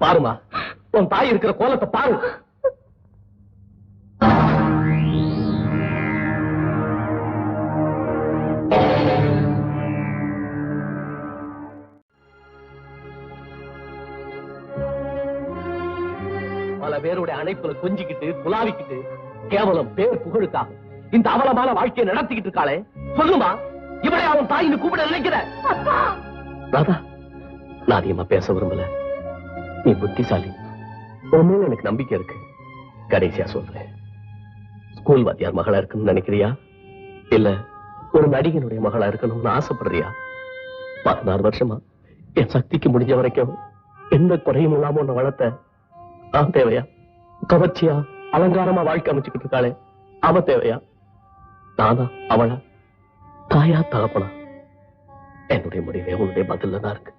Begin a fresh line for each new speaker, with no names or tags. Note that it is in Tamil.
பாருமா, உன் தாய் இருக்கிற கோலத்தை பாரு. பல பேருடைய அணைப்புல கொஞ்சிக்கிட்டு குலாவிக்கிட்டு கேவலம் பேர் புகழுக்காக இந்த அவலமான வாழ்க்கையை நடத்திக்கிட்டு இருக்காளே, சொல்லுமா, இவளை அவன் தாயின்னு கூப்பிட நினைக்கிற? ராதா, நான் அதிகமா பேச விரும்பல. நீ புத்திசாலி, உன் மேல எனக்கு நம்பிக்கை இருக்கு. கடைசியா சொல்றேன், ஸ்கூல் வாத்தியார் மகளா இருக்கணும்னு நினைக்கிறியா, இல்ல ஒரு நடிகனுடைய மகளா இருக்கணும்னு ஆசைப்படுறியா? 16 வருஷமா என் சக்திக்கு முடிஞ்ச வரைக்கும் எந்த குறையும் இல்லாம உன்னை வளர்த்த நான் தேவையா? கவர்ச்சியா அலங்காரமா வாழ்க்கை அமைச்சுக்கிட்டு இருக்காளே, அவ தேவையா? நானா அவளா? தாயா தகப்பனா? என்னுடைய முடிவே உன்னுடைய பதில்ல தான் இருக்கு.